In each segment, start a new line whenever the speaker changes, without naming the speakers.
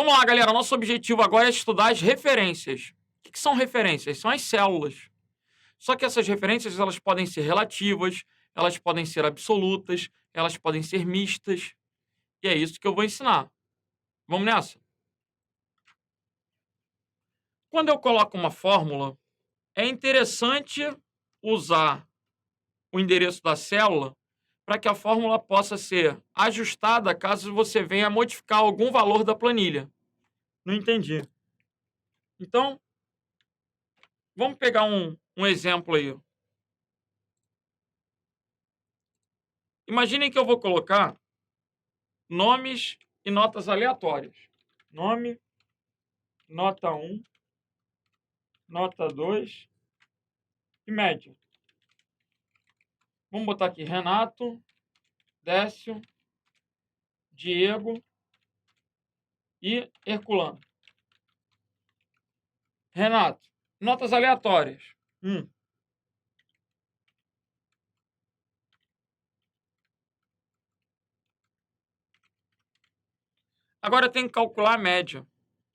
Vamos lá, galera. Nosso objetivo agora é estudar as referências. O que são referências? São as células. Só que essas referências elas podem ser relativas, elas podem ser absolutas, elas podem ser mistas. E é isso que eu vou ensinar. Vamos nessa? Quando eu coloco uma fórmula, é interessante usar o endereço da célula para que a fórmula possa ser ajustada caso você venha modificar algum valor da planilha. Não entendi. Então, vamos pegar um exemplo aí. Imaginem que eu vou colocar nomes e notas aleatórias. Nome, nota 1, nota 2 e média. Vamos botar aqui Renato, Décio, Diego e Herculano. Renato, notas aleatórias. Agora eu tenho que calcular a média.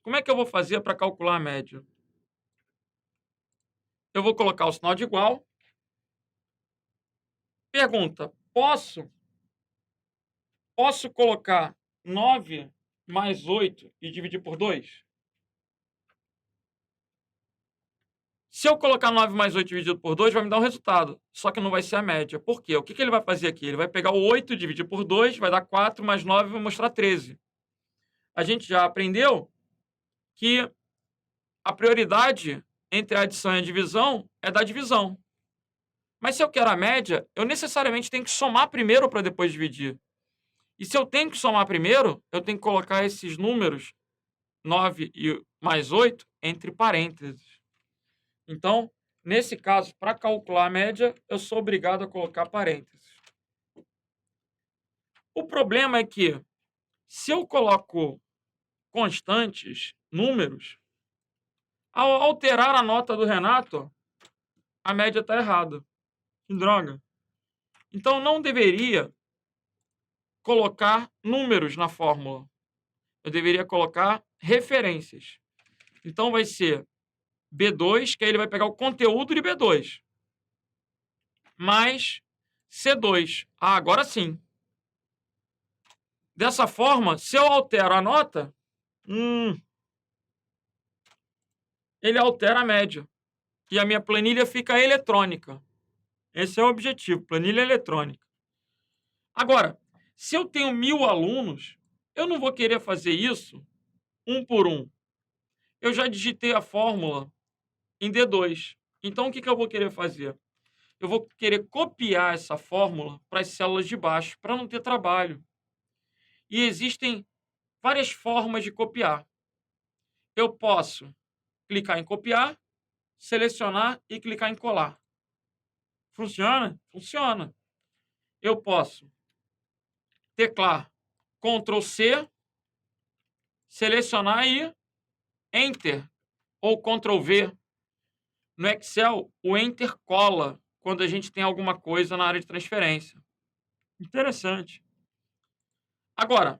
Como é que eu vou fazer para calcular a média? Eu vou colocar o sinal de igual. Pergunta, posso colocar 9 mais 8 e dividir por 2? Se eu colocar 9 mais 8 dividido por 2, vai me dar um resultado. Só que não vai ser a média. Por quê? O que ele vai fazer aqui? Ele vai pegar o 8 e dividir por 2, vai dar 4 mais 9 e vai mostrar 13. A gente já aprendeu que a prioridade entre a adição e a divisão é da divisão. Mas se eu quero a média, eu necessariamente tenho que somar primeiro para depois dividir. E se eu tenho que somar primeiro, eu tenho que colocar esses números, 9 e mais 8, entre parênteses. Então, nesse caso, para calcular a média, eu sou obrigado a colocar parênteses. O problema é que, se eu coloco constantes, números, ao alterar a nota do Renato, a média está errada. Que droga. Então, não deveria colocar números na fórmula. Eu deveria colocar referências. Então, vai ser B2, que aí ele vai pegar o conteúdo de B2, mais C2. Ah, agora sim. Dessa forma, se eu altero a nota, ele altera a média. E a minha planilha fica eletrônica. Esse é o objetivo, planilha eletrônica. Agora, se eu tenho 1000 alunos, eu não vou querer fazer isso um por um. Eu já digitei a fórmula em D2. Então, o que eu vou querer fazer? Eu vou querer copiar essa fórmula para as células de baixo, para não ter trabalho. E existem várias formas de copiar. Eu posso clicar em copiar, selecionar e clicar em colar. Funciona? Funciona. Eu posso teclar Ctrl C, selecionar e Enter ou Ctrl V. No Excel, o Enter cola quando a gente tem alguma coisa na área de transferência. Interessante. Agora,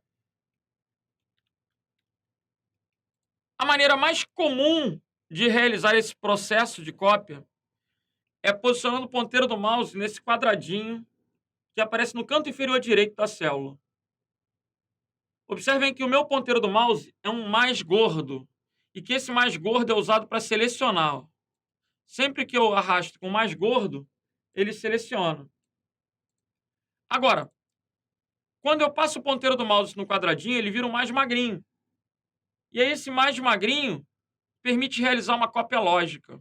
a maneira mais comum de realizar esse processo de cópia é posicionando o ponteiro do mouse nesse quadradinho que aparece no canto inferior direito da célula. Observem que o meu ponteiro do mouse é um mais gordo e que esse mais gordo é usado para selecionar. Sempre que eu arrasto com o mais gordo, ele seleciona. Agora, quando eu passo o ponteiro do mouse no quadradinho, ele vira um mais magrinho. E aí esse mais magrinho permite realizar uma cópia lógica.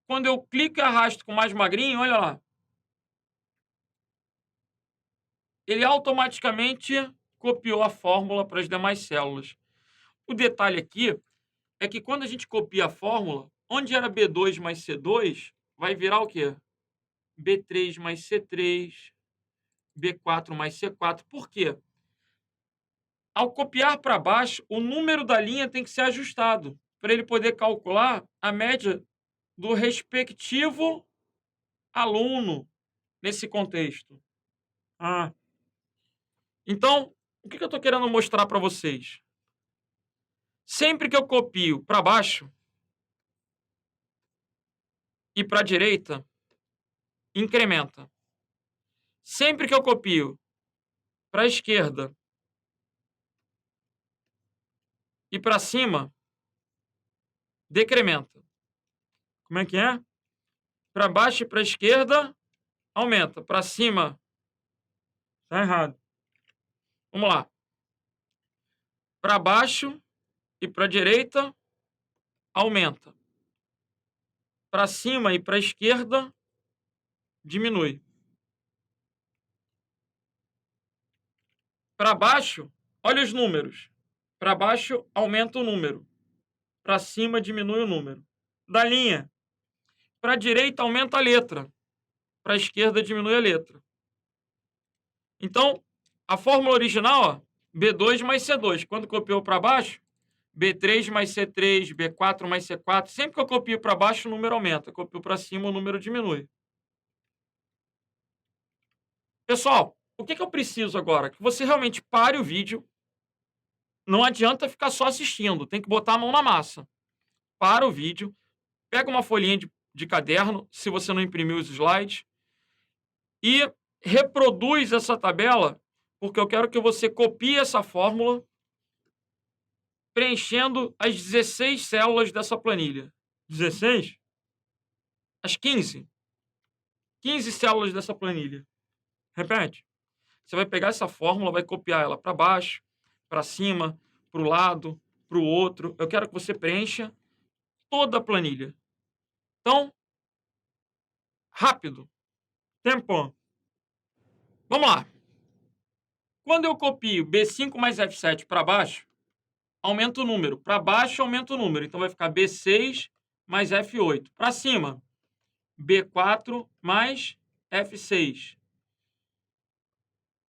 Quando eu clico e arrasto com o mais magrinho, olha lá. Ele automaticamente copiou a fórmula para as demais células. O detalhe aqui é que quando a gente copia a fórmula, onde era B2 mais C2, vai virar o quê? B3 mais C3, B4 mais C4. Por quê? Ao copiar para baixo, o número da linha tem que ser ajustado para ele poder calcular a média do respectivo aluno nesse contexto. Então, o que eu estou querendo mostrar para vocês? Sempre que eu copio para baixo e para a direita, incrementa. Sempre que eu copio para a esquerda e para cima, decrementa. Como é que é? Para baixo e para a esquerda, aumenta. Para cima, tá errado. Vamos lá. Para baixo e para a direita, aumenta. Para cima e para a esquerda, diminui. Para baixo, olha os números. Para baixo, aumenta o número. Para cima, diminui o número. Da linha. Para a direita, aumenta a letra. Para a esquerda, diminui a letra. Então, a fórmula original, ó, B2 mais C2. Quando copiou para baixo, B3 mais C3, B4 mais C4. Sempre que eu copio para baixo, o número aumenta. Copio para cima, o número diminui. Pessoal, o que eu preciso agora? Que você realmente pare o vídeo. Não adianta ficar só assistindo. Tem que botar a mão na massa. Para o vídeo. Pega uma folhinha de caderno, se você não imprimiu os slides. E reproduz essa tabela, porque eu quero que você copie essa fórmula preenchendo as 16 células dessa planilha. 16? As 15. 15 células dessa planilha. Repete. Você vai pegar essa fórmula, vai copiar ela para baixo, para cima, para o lado, para o outro. Eu quero que você preencha toda a planilha. Então, rápido. Tempo. Vamos lá. Quando eu copio B5 mais F7 para baixo, aumenta o número. Para baixo, aumenta o número. Então, vai ficar B6 mais F8. Para cima, B4 mais F6.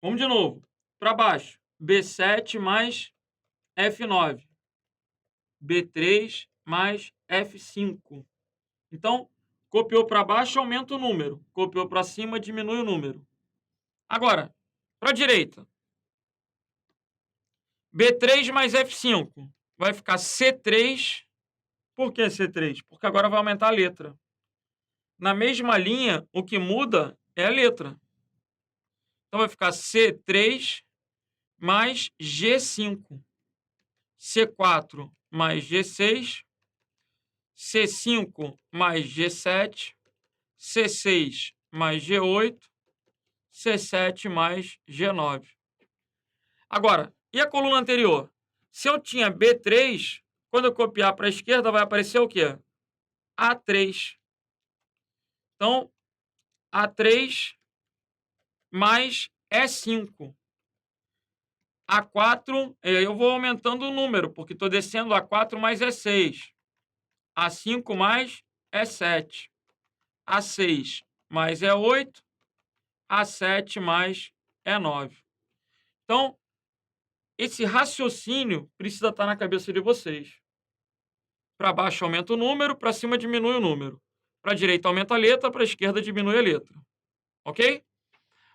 Vamos de novo. Para baixo, B7 mais F9. B3 mais F5. Então, copiou para baixo, aumenta o número. Copiou para cima, diminui o número. Agora, para a direita. B3 mais F5. Vai ficar C3. Por que C3? Porque agora vai aumentar a letra. Na mesma linha, o que muda é a letra. Então, vai ficar C3 mais G5. C4 mais G6. C5 mais G7. C6 mais G8. C7 mais G9. Agora, e a coluna anterior? Se eu tinha B3, quando eu copiar para a esquerda, vai aparecer o quê? A3. Então, A3 mais E5. A4, eu vou aumentando o número, porque estou descendo A4 mais E6. A5 mais E7. A6 mais E8. A7 mais E9. Então, esse raciocínio precisa estar na cabeça de vocês. Para baixo aumenta o número, para cima diminui o número. Para a direita aumenta a letra, para a esquerda diminui a letra. Ok?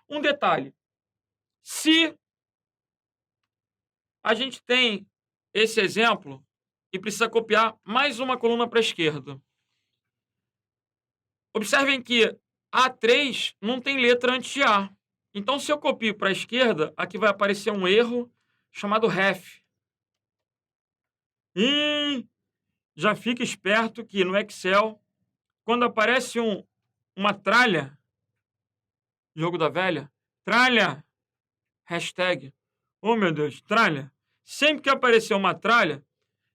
Um detalhe. Se a gente tem esse exemplo e precisa copiar mais uma coluna para a esquerda. Observem que A3 não tem letra antes de A. Então, se eu copio para a esquerda, aqui vai aparecer um erro chamado ref. E já fica esperto que no Excel, quando aparece uma tralha, jogo da velha, tralha, hashtag, oh meu Deus, tralha. Sempre que aparecer uma tralha,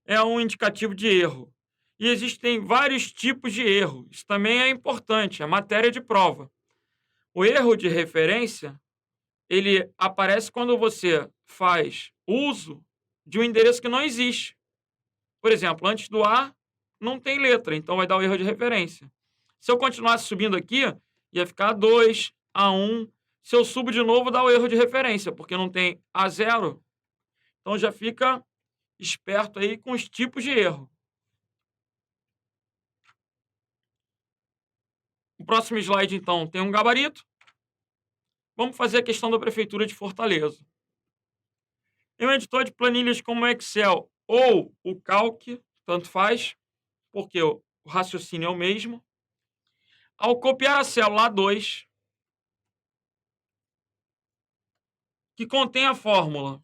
é um indicativo de erro. E existem vários tipos de erro. Isso também é importante, é matéria de prova. O erro de referência, ele aparece quando você faz uso de um endereço que não existe. Por exemplo, antes do A, não tem letra, então vai dar o erro de referência. Se eu continuasse subindo aqui, ia ficar A2, A1. Se eu subo de novo, dá o erro de referência, porque não tem A0. Então já fica esperto aí com os tipos de erro. O próximo slide, então, tem um gabarito. Vamos fazer a questão da Prefeitura de Fortaleza. Em um editor de planilhas como o Excel ou o calc, tanto faz, porque o raciocínio é o mesmo. Ao copiar a célula A2, que contém a fórmula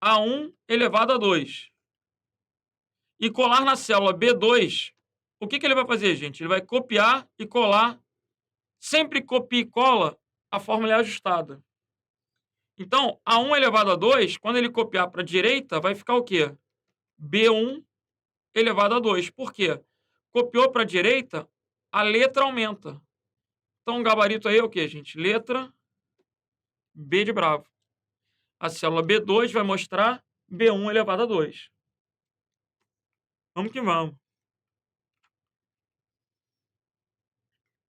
A1 elevado a 2, e colar na célula B2, o que ele vai fazer, gente? Ele vai copiar e colar. Sempre copia e cola, a fórmula é ajustada. Então, A1 elevado a 2, quando ele copiar para a direita, vai ficar o quê? B1 elevado a 2. Por quê? Copiou para a direita, a letra aumenta. Então, o gabarito aí é o quê, gente? Letra B de bravo. A célula B2 vai mostrar B1 elevado a 2. Vamos que vamos.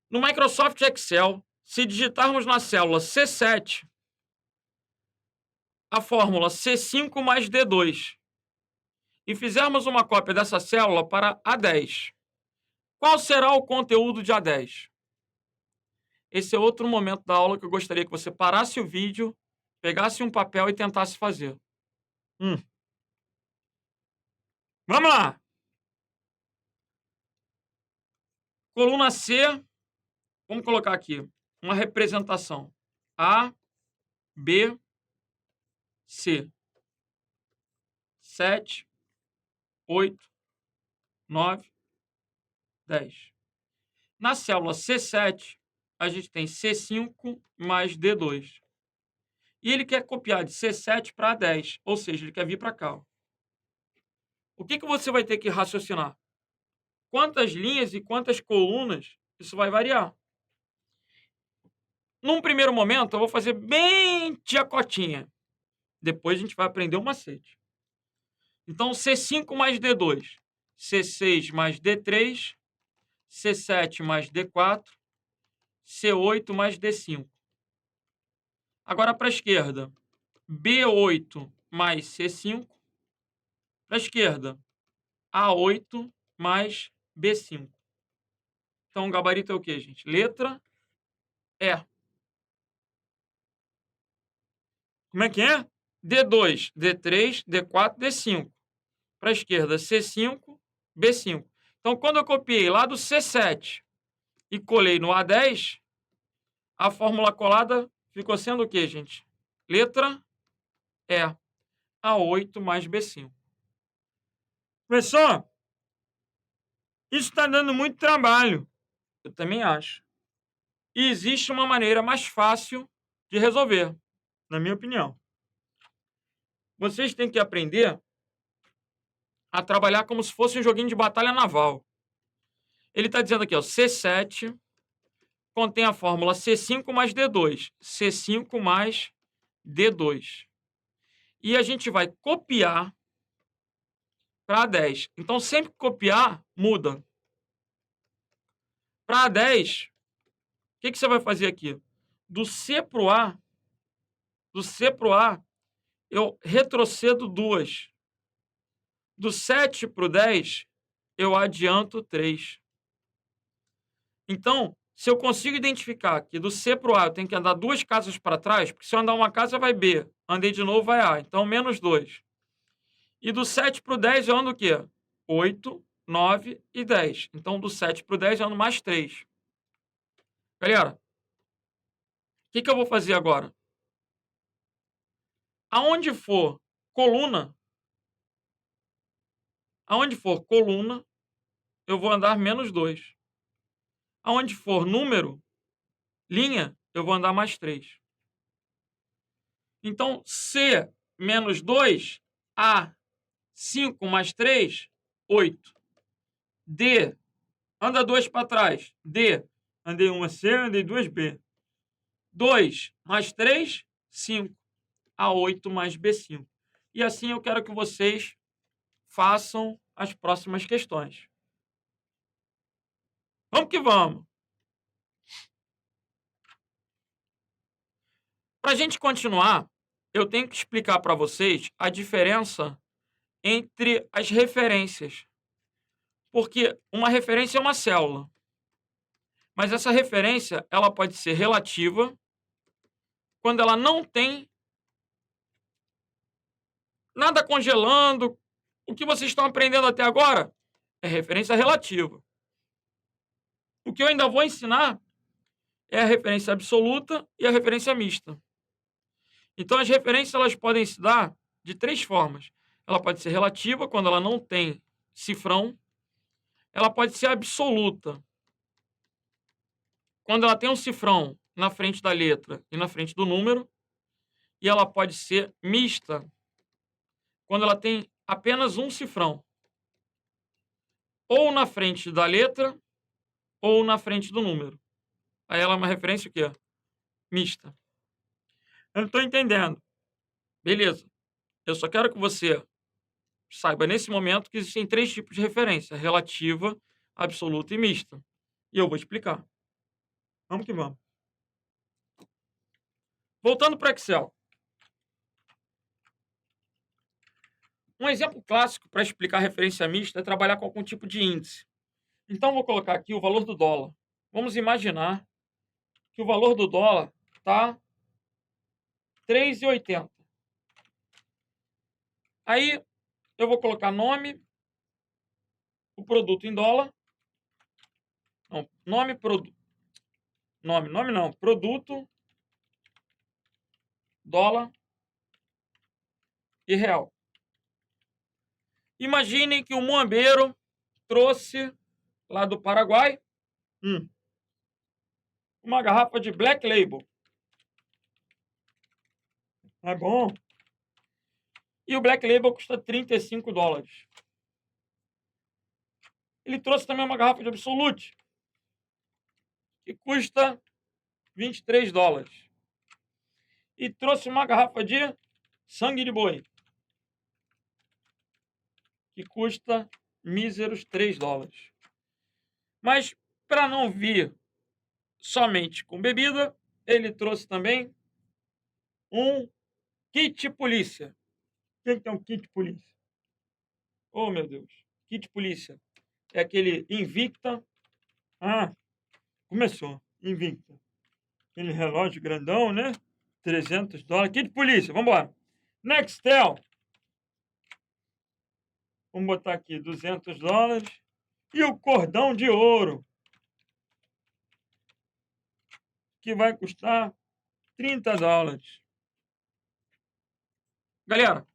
No Microsoft Excel, se digitarmos na célula C7 a fórmula C5 mais D2 e fizermos uma cópia dessa célula para A10, qual será o conteúdo de A10? Esse é outro momento da aula que eu gostaria que você parasse o vídeo, pegasse um papel e tentasse fazer. Vamos lá! Coluna C, vamos colocar aqui uma representação. A, B, C. 7, 8, 9, 10. Na célula C7, a gente tem C5 mais D2. E ele quer copiar de C7 para A10, ou seja, ele quer vir para cá. O que você vai ter que raciocinar? Quantas linhas e quantas colunas isso vai variar? Num primeiro momento, eu vou fazer bem tia Cotinha. Depois a gente vai aprender o macete. Então, C5 mais D2, C6 mais D3, C7 mais D4, C8 mais D5. Agora, para a esquerda, B8 mais C5. Para a esquerda, A8 mais B5. Então, o gabarito é o quê, gente? Letra E. Como é que é? D2, D3, D4, D5. Para a esquerda, C5, B5. Então, quando eu copiei lá do C7 e colei no A10, a fórmula colada ficou sendo o quê, gente? Letra E. A8 mais B5. Professor, isso está dando muito trabalho. Eu também acho. E existe uma maneira mais fácil de resolver, na minha opinião. Vocês têm que aprender a trabalhar como se fosse um joguinho de batalha naval. Ele está dizendo aqui, ó, C7 contém a fórmula C5 mais D2. C5 mais D2. E a gente vai copiar para A10. Então, sempre que copiar, muda. Para A10, o que você vai fazer aqui? Do C para o A, eu retrocedo 2. Do 7 para o 10, eu adianto 3. Então, se eu consigo identificar que do C para o A eu tenho que andar 2 casas para trás, porque se eu andar uma casa vai B, andei de novo vai A, então menos 2. E do 7 para o 10 eu ando o quê? 8, 9 e 10. Então, do 7 para o 10 eu ando mais 3. Galera, o que eu vou fazer agora? Aonde for coluna, eu vou andar menos 2. Aonde for número, linha, eu vou andar mais 3. Então, C menos 2, A, 5 mais 3, 8. D, anda 2 para trás. D, andei 1 C, andei 2 B. 2 mais 3, 5. A8 mais B5. E assim eu quero que vocês façam as próximas questões. Vamos que vamos. Para a gente continuar, eu tenho que explicar para vocês a diferença entre as referências. Porque uma referência é uma célula. Mas essa referência ela pode ser relativa quando ela não tem nada congelando O que vocês estão aprendendo até agora é referência relativa. O que eu ainda vou ensinar é a referência absoluta e a referência mista. Então, as referências elas podem se dar de três formas. Ela pode ser relativa, quando ela não tem cifrão. Ela pode ser absoluta, quando ela tem um cifrão na frente da letra e na frente do número. E ela pode ser mista, quando ela tem apenas um cifrão, ou na frente da letra ou na frente do número. Aí ela é uma referência o quê? Mista. Eu não estou entendendo. Beleza. Eu só quero que você saiba nesse momento que existem três tipos de referência: relativa, absoluta e mista. E eu vou explicar. Vamos que vamos. Voltando para o Excel. Um exemplo clássico para explicar referência mista é trabalhar com algum tipo de índice. Então, vou colocar aqui o valor do dólar. Vamos imaginar que o valor do dólar está 3,80. Aí, eu vou colocar nome, o produto em dólar. Não, nome, produto. Nome não. Produto, dólar e real. Imaginem que o muambeiro trouxe lá do Paraguai uma garrafa de Black Label. É bom. E o Black Label custa 35 dólares. Ele trouxe também uma garrafa de Absolute, que custa 23 dólares. E trouxe uma garrafa de sangue de boi, que custa míseros 3 dólares. Mas, para não vir somente com bebida, ele trouxe também um kit polícia. O que é um kit polícia? Oh, meu Deus. Kit polícia. É aquele Invicta. Ah, começou. Invicta. Aquele relógio grandão, né? 300 dólares. Kit polícia. Vamos embora. Nextel. Vamos botar aqui 200 dólares. E o cordão de ouro, que vai custar 30 dólares. Galera,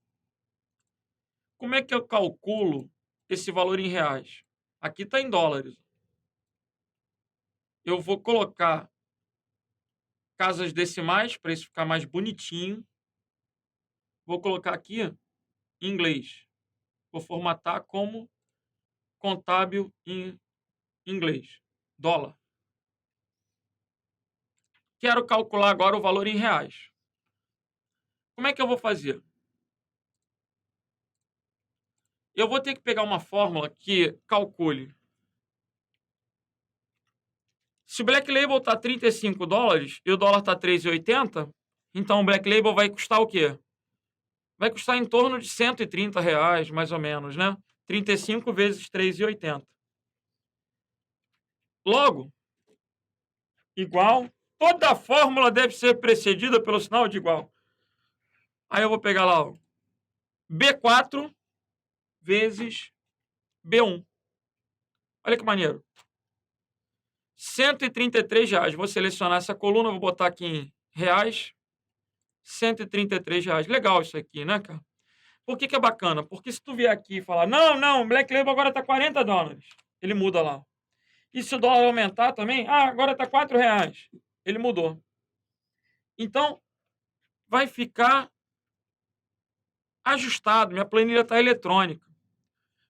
como é que eu calculo esse valor em reais? Aqui está em dólares. Eu vou colocar casas decimais para isso ficar mais bonitinho. Vou colocar aqui em inglês. Vou formatar como contábil em inglês. Dólar. Quero calcular agora o valor em reais. Como é que eu vou fazer? Eu vou ter que pegar uma fórmula que calcule. Se o Black Label está 35 dólares e o dólar está 3,80, então o Black Label vai custar o quê? Vai custar em torno de 130 reais, mais ou menos, né? 35 vezes 3,80. Logo, igual, toda fórmula deve ser precedida pelo sinal de igual. Aí eu vou pegar lá o B4 vezes B1. Olha que maneiro. 133 reais. Vou selecionar essa coluna, vou botar aqui em reais. 133 reais. Legal isso aqui, né, cara? Por que é bacana? Porque se tu vier aqui e falar, não, Black Label agora tá 40 dólares. Ele muda lá. E se o dólar aumentar também, agora tá 4 reais. Ele mudou. Então, vai ficar ajustado. Minha planilha está eletrônica.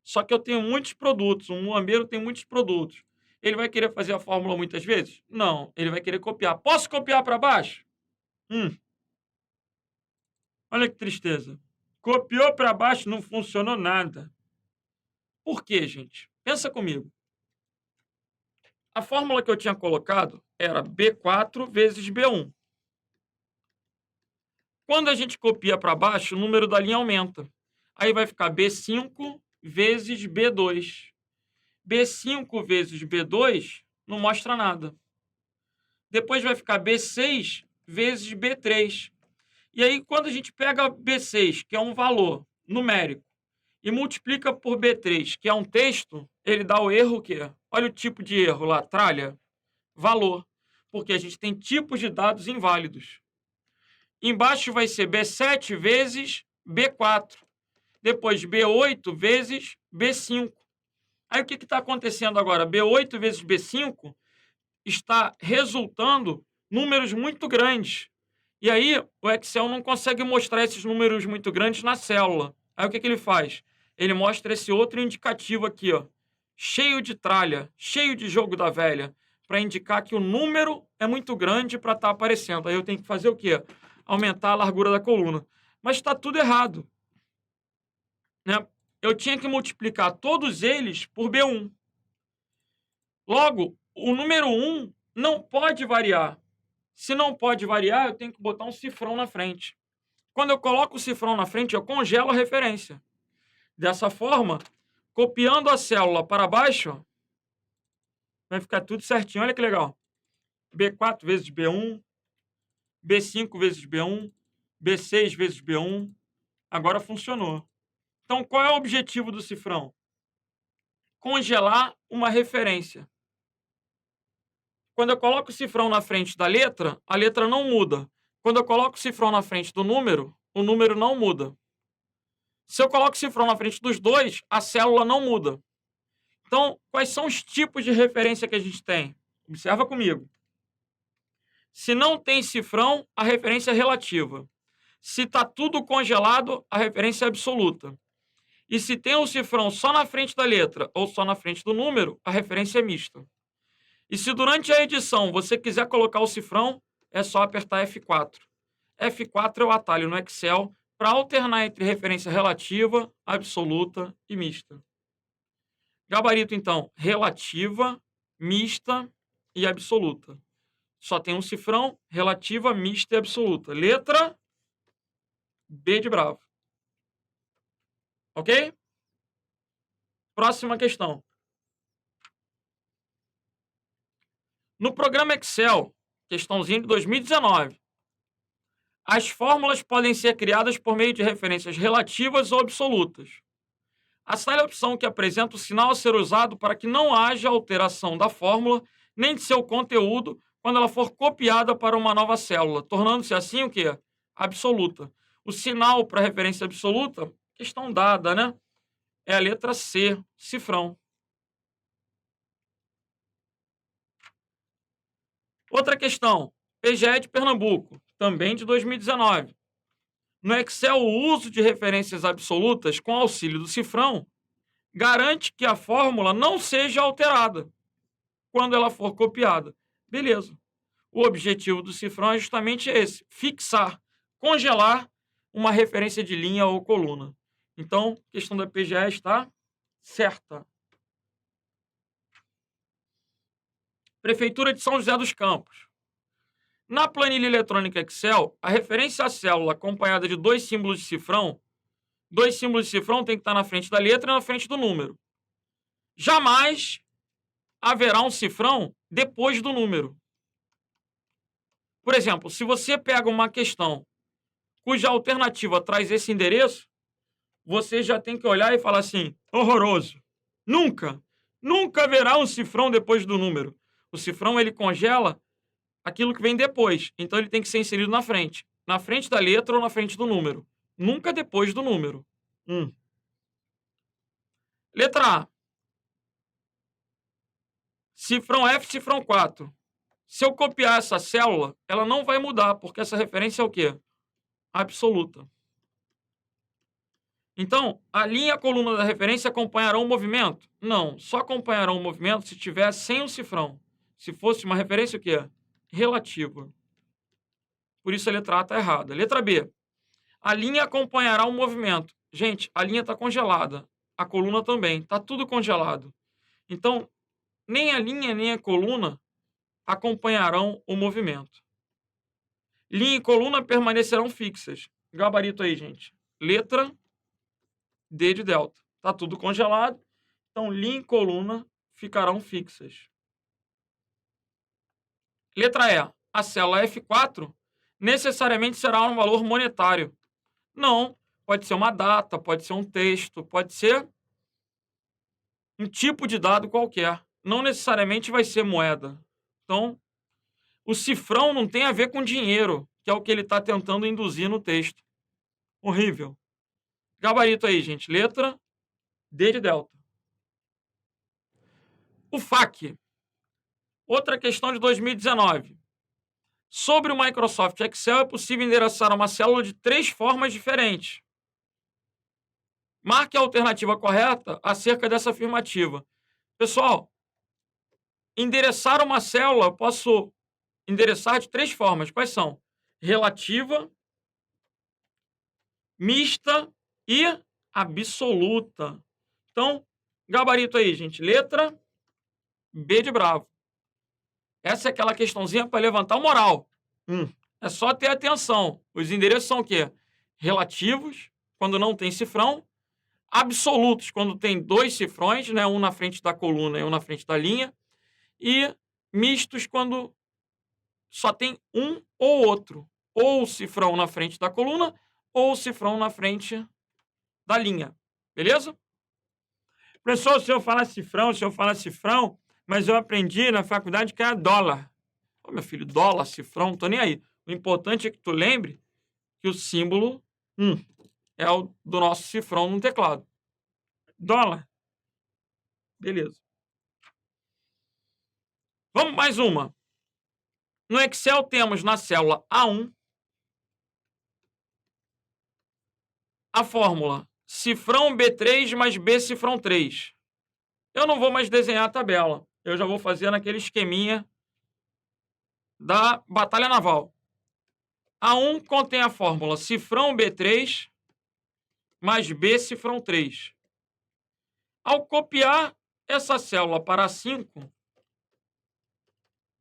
Só que eu tenho muitos produtos. Um muambeiro tem muitos produtos. Ele vai querer fazer a fórmula muitas vezes? Não. Ele vai querer copiar. Posso copiar para baixo? Olha que tristeza. Copiou para baixo, não funcionou nada. Por quê, gente? Pensa comigo. A fórmula que eu tinha colocado era B4 vezes B1. Quando a gente copia para baixo, o número da linha aumenta. Aí vai ficar B5 vezes B2. B5 vezes B2 não mostra nada. Depois vai ficar B6 vezes B3. E aí, quando a gente pega B6, que é um valor numérico, e multiplica por B3, que é um texto, ele dá o erro o quê? Olha o tipo de erro lá, tralha, valor, porque a gente tem tipos de dados inválidos. Embaixo vai ser B7 vezes B4, depois B8 vezes B5. Aí o que está acontecendo agora? B8 vezes B5 está resultando números muito grandes. E aí o Excel não consegue mostrar esses números muito grandes na célula. Aí o que ele faz? Ele mostra esse outro indicativo aqui, ó, cheio de tralha, cheio de jogo da velha, para indicar que o número é muito grande para estar aparecendo. Aí eu tenho que fazer o quê? Aumentar a largura da coluna. Mas está tudo errado, né? Eu tinha que multiplicar todos eles por B1. Logo, o número 1 não pode variar. Se não pode variar, eu tenho que botar um cifrão na frente. Quando eu coloco o cifrão na frente, eu congelo a referência. Dessa forma, copiando a célula para baixo, ó, vai ficar tudo certinho. Olha que legal. B4 vezes B1, B5 vezes B1, B6 vezes B1. Agora funcionou. Então, qual é o objetivo do cifrão? Congelar uma referência. Quando eu coloco o cifrão na frente da letra, a letra não muda. Quando eu coloco o cifrão na frente do número, o número não muda. Se eu coloco o cifrão na frente dos dois, a célula não muda. Então, quais são os tipos de referência que a gente tem? Observa comigo. Se não tem cifrão, a referência é relativa. Se está tudo congelado, a referência é absoluta. E se tem um cifrão só na frente da letra ou só na frente do número, a referência é mista. E se durante a edição você quiser colocar o cifrão, é só apertar F4. F4 é o atalho no Excel para alternar entre referência relativa, absoluta e mista. Gabarito, então, relativa, mista e absoluta. Só tem um cifrão, relativa, mista e absoluta. Letra B de bravo. Ok? Próxima questão. No programa Excel, questãozinha de 2019, as fórmulas podem ser criadas por meio de referências relativas ou absolutas. Assinale a opção que apresenta o sinal a ser usado para que não haja alteração da fórmula nem de seu conteúdo quando ela for copiada para uma nova célula, tornando-se assim o quê? Absoluta. O sinal para referência absoluta, questão dada, né? É a letra C, cifrão. Outra questão, PGE de Pernambuco, também de 2019. No Excel, o uso de referências absolutas com auxílio do cifrão garante que a fórmula não seja alterada quando ela for copiada. Beleza. O objetivo do cifrão é justamente esse: fixar, congelar uma referência de linha ou coluna. Então, a questão da PGE está certa. Prefeitura de São José dos Campos. Na planilha eletrônica Excel, a referência à célula acompanhada de dois símbolos de cifrão tem que estar na frente da letra e na frente do número. Jamais haverá um cifrão depois do número. Por exemplo, se você pega uma questão cuja alternativa traz esse endereço, você já tem que olhar e falar assim: horroroso. Nunca haverá um cifrão depois do número. O cifrão, ele congela aquilo que vem depois. Então, ele tem que ser inserido na frente. Na frente da letra ou na frente do número. Nunca depois do número. Letra A. Cifrão F, cifrão 4. Se eu copiar essa célula, ela não vai mudar, porque essa referência é o quê? Absoluta. Então, a linha e a coluna da referência acompanharão o movimento? Não, só acompanharão o movimento se tiver sem o cifrão. Se fosse uma referência, o quê? Relativa. Por isso a letra A está errada. Letra B. A linha acompanhará o movimento. Gente, a linha está congelada. A coluna também. Está tudo congelado. Então, nem a linha nem a coluna acompanharão o movimento. Linha e coluna permanecerão fixas. Gabarito aí, gente. Letra D de delta. Está tudo congelado. Então, linha e coluna ficarão fixas. Letra E. A célula F4 necessariamente será um valor monetário. Não, pode ser uma data, pode ser um texto, pode ser um tipo de dado qualquer. Não necessariamente vai ser moeda. Então, o cifrão não tem a ver com dinheiro, que é o que ele está tentando induzir no texto. Horrível. Gabarito aí, gente. Letra D de delta. O FAQ. Outra questão de 2019. Sobre o Microsoft Excel, é possível endereçar uma célula de 3 formas diferentes. Marque a alternativa correta acerca dessa afirmativa. Pessoal, endereçar uma célula, eu posso endereçar de 3 formas. Quais são? Relativa, mista e absoluta. Então, gabarito aí, gente. Letra B de bravo. Essa é aquela questãozinha para levantar o moral. É só ter atenção. Os endereços são o quê? Relativos, quando não tem cifrão. Absolutos, quando tem 2 cifrões, né? Um na frente da coluna e um na frente da linha. E mistos, quando só tem um ou outro. Ou o cifrão na frente da coluna, ou o cifrão na frente da linha. Beleza? Professor, se eu falar cifrão, mas eu aprendi na faculdade que era dólar. Ô, meu filho, dólar, cifrão, não tô nem aí. O importante é que tu lembre que o símbolo é o do nosso cifrão no teclado. Dólar. Beleza. Vamos mais uma. No Excel temos na célula A1 a fórmula cifrão B3 mais B cifrão 3. Eu não vou mais desenhar a tabela. Eu já vou fazer naquele esqueminha da batalha naval. A1 contém a fórmula cifrão B3 mais B cifrão 3. Ao copiar essa célula para A5,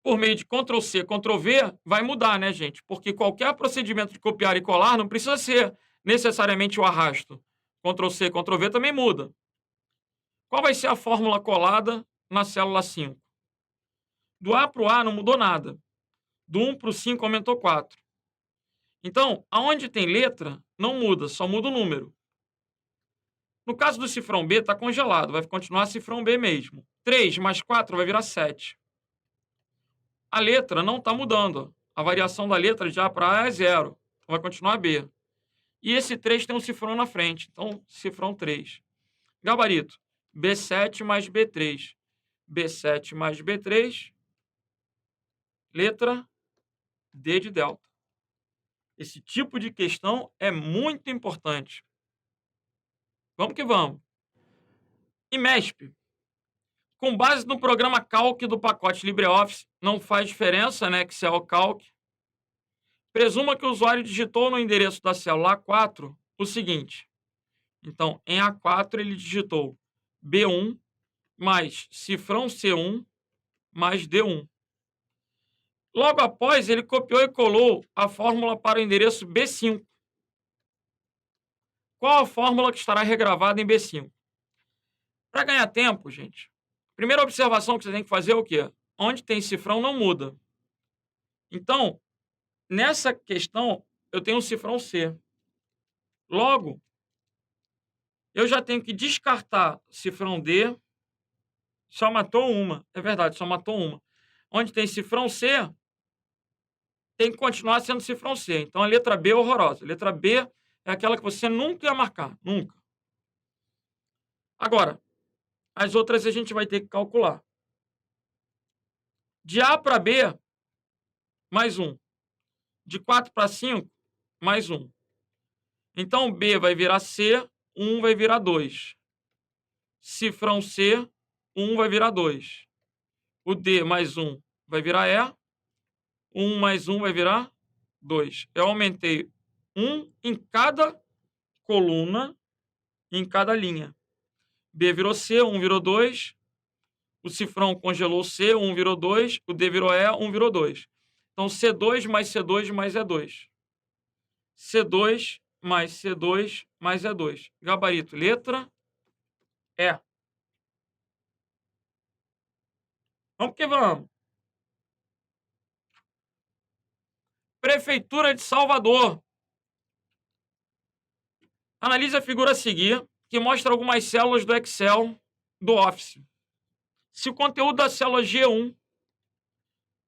por meio de Ctrl+C, Ctrl+V, vai mudar, né, gente? Porque qualquer procedimento de copiar e colar não precisa ser necessariamente o arrasto. Ctrl+C, Ctrl+V também muda. Qual vai ser a fórmula colada na célula 5? Do A para o A não mudou nada. Do 1 para o 5 aumentou 4. Então, aonde tem letra, não muda, só muda o número. No caso do cifrão B, está congelado, vai continuar cifrão B mesmo. 3 mais 4 vai virar 7. A letra não está mudando. A variação da letra de A para A é 0. Vai continuar B. E esse 3 tem um cifrão na frente. Então, cifrão 3. Gabarito. B7 mais B3. B7 mais B3. Letra D de delta. Esse tipo de questão é muito importante. Vamos que vamos. IMESP. Com base no programa Calc do pacote LibreOffice, não faz diferença, né? Excel Calc. Presuma que o usuário digitou no endereço da célula A4 o seguinte. Então, em A4 ele digitou B1 mais cifrão C1 mais D1. Logo após, ele copiou e colou a fórmula para o endereço B5. Qual a fórmula que estará regravada em B5? Para ganhar tempo, gente, primeira observação que você tem que fazer é o quê? Onde tem cifrão não muda. Então, nessa questão, eu tenho um cifrão C. Logo, eu já tenho que descartar cifrão D. Só matou uma. É verdade, só matou uma. Onde tem cifrão C, tem que continuar sendo cifrão C. Então, a letra B é horrorosa. A letra B é aquela que você nunca ia marcar. Nunca. Agora, as outras a gente vai ter que calcular. De A para B, mais 1. De 4 para 5, mais 1. Então, B vai virar C, 1 vai virar 2. Cifrão C, 1 vai virar 2. O D mais 1 vai virar E. 1 mais 1 vai virar 2. Eu aumentei 1 em cada coluna, em cada linha. B virou C, 1 virou 2. O cifrão congelou C, 1 virou 2. O D virou E, 1 virou 2. Então, C2 mais C2 mais E2. C2 mais C2 mais E2. Gabarito, letra E. Vamos que vamos. Prefeitura de Salvador. Analise a figura a seguir, que mostra algumas células do Excel do Office. Se o conteúdo da célula G1,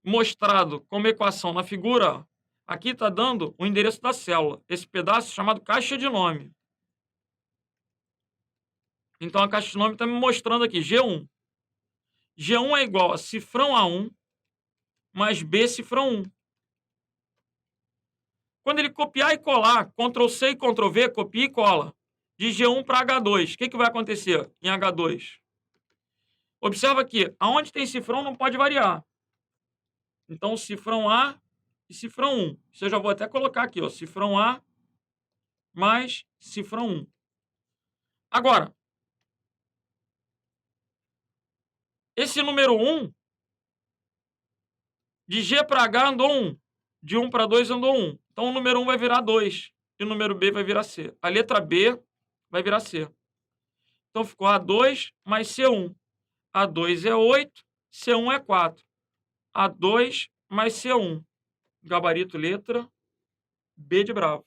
mostrado como equação na figura, aqui está dando o endereço da célula, esse pedaço chamado caixa de nome. Então, a caixa de nome está me mostrando aqui, G1. G1 é igual a cifrão A1 mais B cifrão 1. Quando ele copiar e colar, Ctrl C e Ctrl V, copia e cola, de G1 para H2, o que vai acontecer em H2? Observa aqui, aonde tem cifrão não pode variar. Então, cifrão A e cifrão 1. Isso eu já vou até colocar aqui, ó, cifrão A mais cifrão 1. Agora, esse número 1, de G para H andou 1, de 1 para 2 andou 1. Então, o número 1 vai virar 2 e o número B vai virar C. A letra B vai virar C. Então, ficou A2 mais C1. A2 é 8, C1 é 4. A2 mais C1. Gabarito letra B de bravo.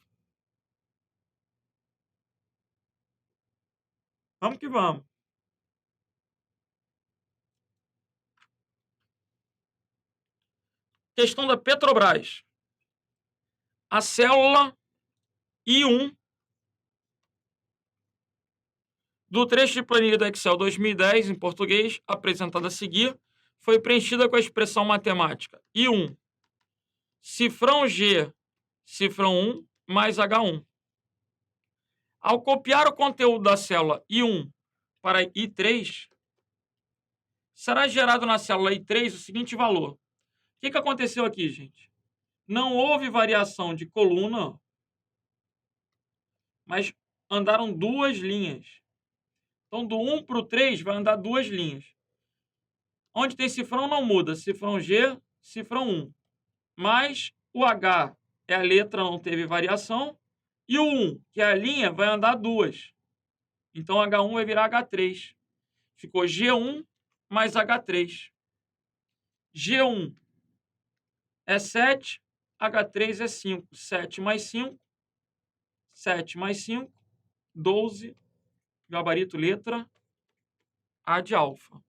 Vamos que vamos. Questão da Petrobras. A célula I1 do trecho de planilha do Excel 2010, em português, apresentada a seguir, foi preenchida com a expressão matemática I1, cifrão G, cifrão 1, mais H1. Ao copiar o conteúdo da célula I1 para I3, será gerado na célula I3 o seguinte valor. O que aconteceu aqui, gente? Não houve variação de coluna, mas andaram duas linhas. Então, do 1 para o 3 vai andar duas linhas. Onde tem cifrão não muda. Cifrão G, cifrão 1. Mas o H é a letra, não teve variação. E o 1, que é a linha, vai andar duas. Então, H1 vai virar H3. Ficou G1 mais H3. G1 é 7, H3 é 5. 7 mais 5, 7 mais 5, 12. Gabarito letra A de alfa.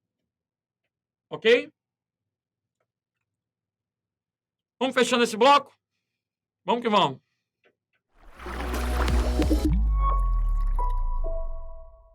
Ok? Vamos fechando esse bloco? Vamos que vamos.